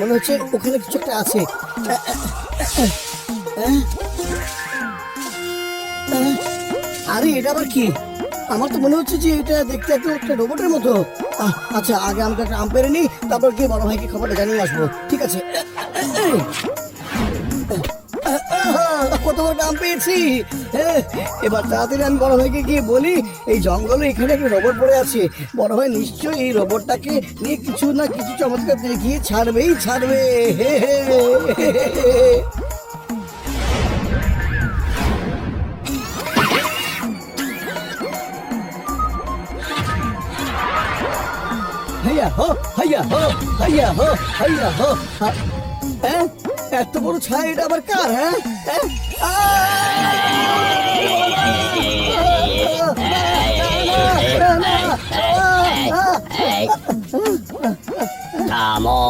মনে হচ্ছে ওখানে কিছু একটা আছে। আরে এটা আবার কি? আমার তো মনে হচ্ছে যে এটা দেখতে একটা রোবটের মতো। আচ্ছা, আগে আমাকে একটা আম পেরে নি, তারপর গিয়ে বড় ভাইকে খবরটা জানিয়ে আসবো। ঠিক আছে। কত বড় আম পেয়েছি! এবার তাড়াতাড়ি আমি বড় ভাইকে গিয়ে বলি এই জঙ্গলে এখানে একটা রোবট পড়ে আছে। বড় ভাই নিশ্চয়ই এই রোবটটাকে নিয়ে কিছু না কিছু চমৎকার দেখিয়ে ছাড়বেই ছাড়বে। হাইয়া হো, হাইয়া হো, হাইয়া হো, হাইয়া হো। হ্যাঁ, এত বড় ছায়া এটা আবার কার? থামো।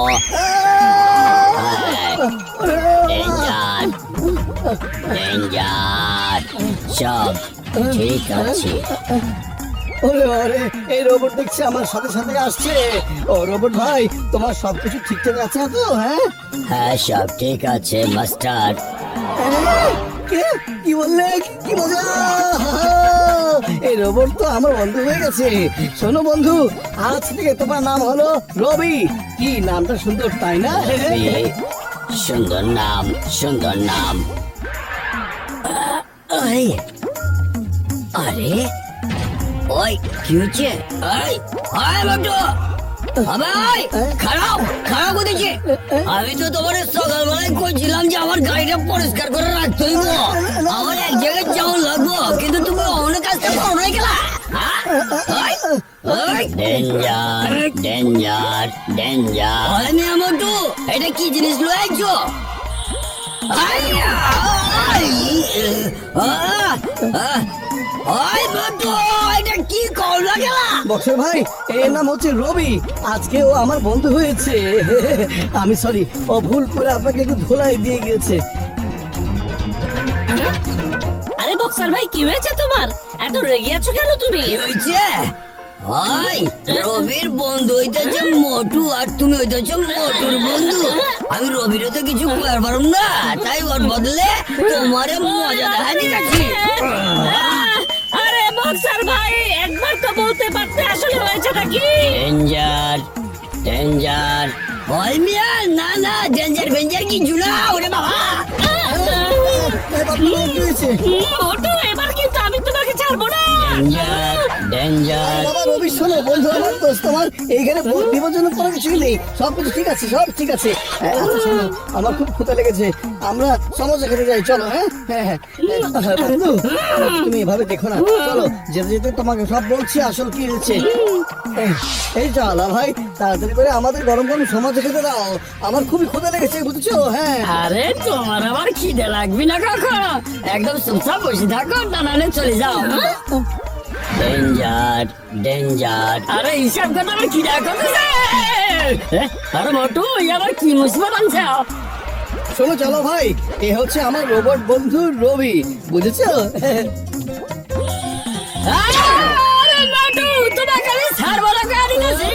ডেঞ্জার, ডেঞ্জার, সব ঠিক আছে। ওরে ওরে, এই রোবট দেখছি আমার সাথে সাথে আসছে। ও রোবট ভাই, তোমার সবকিছু ঠিকঠাক আছে তো? হ্যাঁ, সব ঠিক আছে মাস্টার। কি বললে? কি মজা! এই রোবট তো আমার বন্ধু হয়ে গেছে। শোনো বন্ধু, আজ থেকে তোমার নাম হলো রবি। কি নামটা সুন্দর, তাই না? সুন্দর নাম, সুন্দর নাম। আরে ওই কি হচ্ছে? খারাপ খারাপ হতেছে। আমি তো তোমার সকালবেলায় কইছিলাম যে আমার গাড়িটা পরিষ্কার করে রাখতে হইব, আমার এক জায়গায় যাওয়া লাগবো, কিন্তু তুমি অনেক কাজটা করে গেলা। Danger, danger, danger. আমি আমার তো এটা কি জিনিস লয়ে আইছো? বক্সর ভাই, এর নাম হচ্ছে রবি। আজকে ও আমার বন্ধু হয়েছে। আমি সরি, ও ভুল করে আপনাকে একটু ধোলাই দিয়ে গিয়েছে। আরে বক্সর ভাই, কি হয়েছে তোমার? এত রেগে আছো কেন তুমি? কি হয়েছে? ভাই, রবির বন্ধু হইতেছে মোটু, আর তুমি হইতেছ মোটুর বন্ধু। আমি রবির তো কিছু করার পারব না, তাই ওর বদলে তোমারে মজা দেখা দিচ্ছি। আরে বক্সর ভাই, একবার তো বলতে পারতে আসলে হয়েছেটা কি? Danger, danger. বল মিয়া, না না, ডেঞ্জার ভেঞ্জার কিছু না। ওরে বাবা, মোটু, এবার কিন্তু আমি তোমাকে ছাড়বো না। Danger, danger. বাবা রবি, শোনো বন্ধু, আমার দোস্ত, আমার এইখানে বিপজ্জনক কোনো কিছুই নেই। সবকিছু ঠিক আছে, সব ঠিক আছে। আচ্ছা শোনো, আমার খুব ক্ষুধা লেগেছে, আমরা সমোসা খেতে যাই। চলো। বন্ধু, তুমি এভাবে দেখো না, চলো। যেতে যেতে তোমাকে সব বলছি আসল কি হয়েছে। এই চলা ভাই, তাড়াতাড়ি করে আমাদের গরম গরম সমোসা খেতে দাও, আমার খুবই ক্ষুধা লেগেছে, বুঝছো? আরে তোমার আবার খিদে লাগবে না কখনো? একদম চুপচাপ বসে থাকো, টানানে চলে যাও। Danger, danger. আরে হিসাব কথা আমার খিদা করতেছে। আরে মোটু, আবার কি মুসিবত আনছে? শোনো চলো ভাই, এ হচ্ছে আমার রোবট বন্ধু রবি, বুঝেছো? আরে মোটু, তোমাকে আমি ছাড়বো না, গাড়ি গেছি।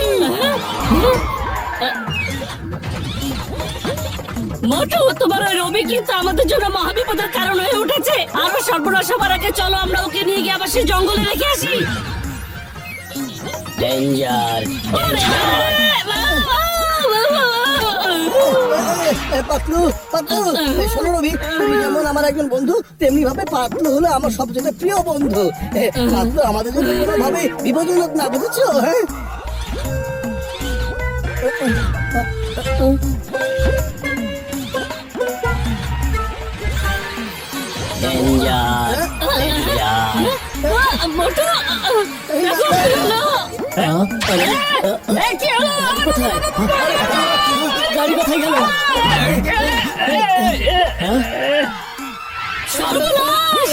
মোটু, তোমার ওই রবি কিন্তু আমাদের জন্য মহাবিপদের কারণ হয়ে উঠেছে। আরো সর্বনাশ হবার আগে চলো আমরা ওকে নিয়ে গিয়ে আবার সেই জঙ্গলে রেখে আসি। ডেঞ্জার, পাতলু, পাতলু, শোনো রবি, তুমি যেমন আমার একজন বন্ধু, তেমনি ভাবে পাতলু হলো আমার সবচেয়ে প্রিয় বন্ধু। পাতলু আমাদের জন্য কোনোভাবে বিপজ্জনক না, বুঝেছো? Danger, danger. মোটু, গাড়ি কোথায় গেল? সর্বনাশ!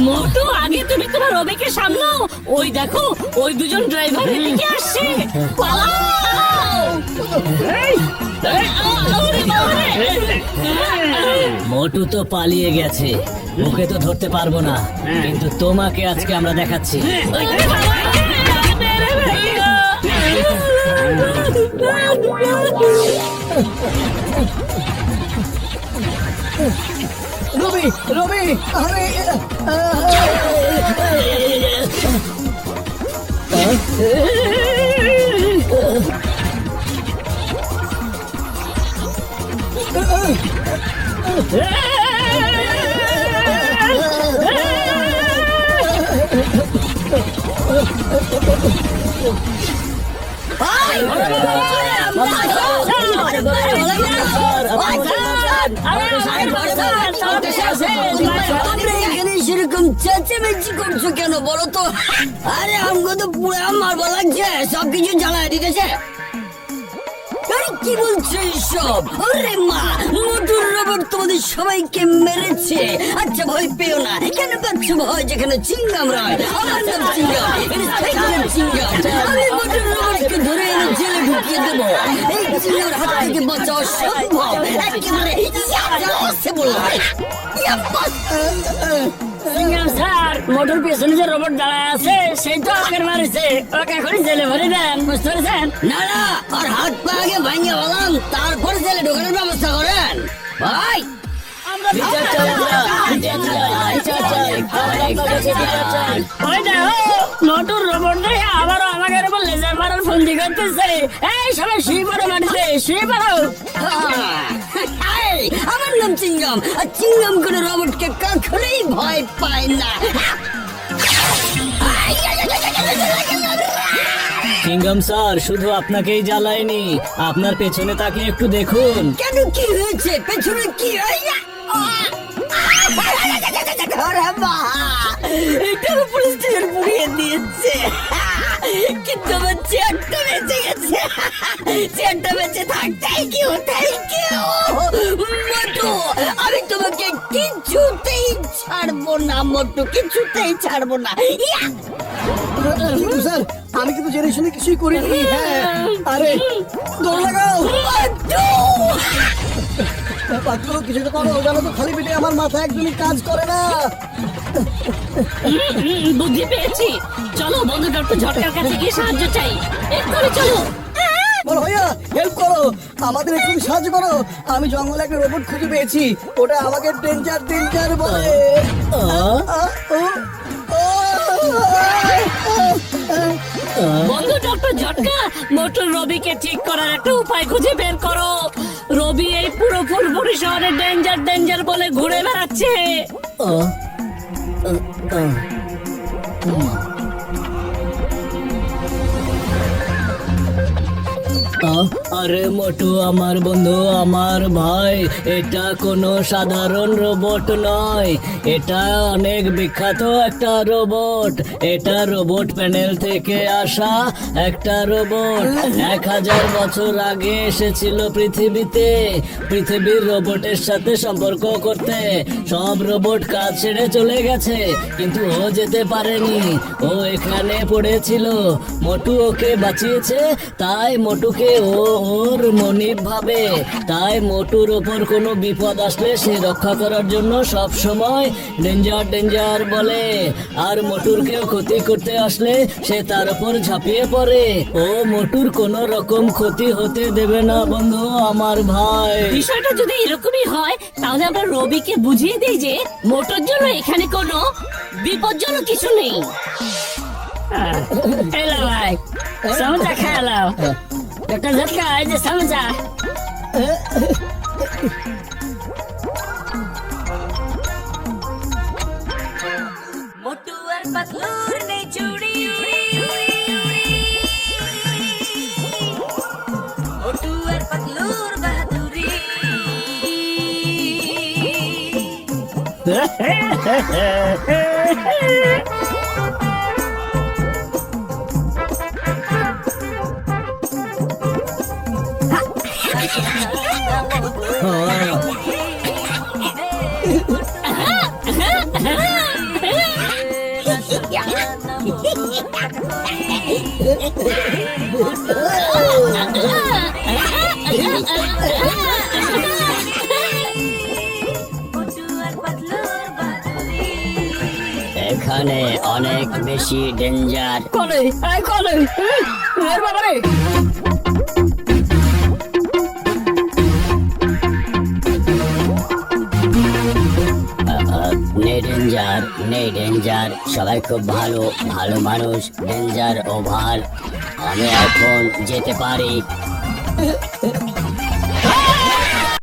মোটু, আগে তুমি তোমার রবিকে সামলাও। ওই দেখো, ওই দুজন ড্রাইভার এদিকে আসছে। পালাও! মোটু তো পালিয়ে গেছে, ওকে তো ধরতে পারবো না, কিন্তু তোমাকে আজকে আমরা দেখাচ্ছি। ওই বাবা! রবি আরে এখানে সেরকম চেঁচামেচি করছো কেন বলো তো? আরে আমাকে তো পুরো মারবা লাগছে, সবকিছু জ্বালায় দিতেছে। আরে কি বলছো এসব? আরে মা, মোটর রোবট তোমাদের সবাইকে মেরেছে। আচ্ছা ভয় পেও না। কেন পাচ্ছ ভয়? যেখানে চিংগাম রয়, আমার নাম চিংগাম, ইন্সপেক্টর চিংগাম। আমি মোটর রোবটকে ধরে এনে জেলে ঢুকিয়ে দেবো। এই চিংগামের হাত থেকে বাঁচাও সম্ভব। একেবারে ইয়াবাসে বললাম, ইয়াবাস। সিঙ্গাম স্যার, মোটর পেছনে যে রোবট দাঁড়ায় আছে সেই তো আমাকে মারিছে। ওকে এখন জেলে ভরে দেন, বুঝতে পেরেছেন? না না, আর হাত পা আগে ভাঙিয়ে বললাম, তারপর জেলে ঢোকানোর ব্যবস্থা করেন ভাই। ওই দেখো, মোটর রোবট দেখে আবারও আমাকে উপর লেজার মারার ফন্দি করতেছে। এই সবাই শুয়ে পড়ো মাটিতে, শুয়ে পড়ো। এই, আমার নাম চিংগাম, আর চিংগাম কোনো রোবটকে কখনোই ভয় পায় না। সিঙ্গাম স্যার, শুধু আপনাকেই জ্বালায়নি, আপনার পেছনে তাকে একটু দেখুন। কেন, কি হয়েছে? পেছনে কি হয়? আরে বাহ, এটা পুলিশ স্টেশন পুড়িয়ে দিয়েছে, কিন্তু আমার চেয়ারটা বেঁচে গেছে। চেয়ারটা বেঁচে থাক। থ্যাংক ইউ, থ্যাংক ইউ মোটু। আমি তোমাকে কিছুতেই ছাড়বো না মোটু, কিছুতেই ছাড়বো না। ইয়া! কিন্তু স্যার আমি কিন্তু জেনে শুনে কিছুই করিনি। হ্যাঁ আরে দৌড় লাগাও মোটু! পাত্র, কিছু তো করো, জানো তো খালি পেটে আমার মাথা একদমই কাজ করে না। বুদ্ধি পেয়েছি, চলো বন্ধু ডক্টর ঝটকার কাছে গিয়ে সাহায্য চাই। এক্ষুনি চলো। বলো ভাইয়া, হেল্প করো, আমাদের একটু সাহায্য করো। আমি জঙ্গলে একটা রোবট খুঁজে পেয়েছি, ওটা আমাকে ডেঞ্জার ডেঞ্জার বলে। বন্ধু ডক্টর ঝটকা, মোটর রবিকে ঠিক করার একটা উপায় খুঁজে বের করো। রবি এই পুরো ফুলপুরি শহরে ডেঞ্জার ডেঞ্জার বলে ঘুরে বেড়াচ্ছে। আরে মোটু আমার বন্ধু, আমার ভাই, এটা কোনো সাধারণ রোবট নয়, এটা অনেক বিখ্যাত একটা রোবট। এটা রোবট প্যানেল থেকে আসা একটা রোবট। 1000 বছর আগে এসেছিল পৃথিবীতে, পৃথিবীর রোবটের সাথে সম্পর্ক করতে। সব রোবট কাজ ছেড়ে চলে গেছে, কিন্তু ও যেতে পারেনি, ও এখানে পড়েছিল। মোটু ওকে বাঁচিয়েছে, তাই মোটুকে ও ওর মনিব ভাবে। তাই মোটুর ওপর কোনো বিপদ আসলে সে রক্ষা করার জন্য সব সময় ডেঞ্জার ডেঞ্জার বলে। আর মোটুর কেউ ক্ষতি করতে আসলে সে তার উপর ঝাঁপিয়ে পড়ে। ও মোটুর কোনো রকম ক্ষতি হতে দেবে না বন্ধু আমার ভাই। বিষয়টা যদি এরকমই হয় তাহলে আমরা রবিকে বুঝিয়ে দিই যে মোটর জন্য এখানে কোনো বিপজ্জনক কিছু নেই। এলো ভাই, সমোসা খেলো। ডক্টর ঝটকা, এই যে সমোসা। মোটু আর পাতলুর নেই চুড়ি, মোটু আর পাতলুর বাহাদুরি। এখানে অনেক বেশি ডেঞ্জার। কলে আয় কলে, এর বাবারে। সবাই খুব ভালো ভালো মানুষ। ডেঞ্জার ওভার, আমি এখন যেতে পারি।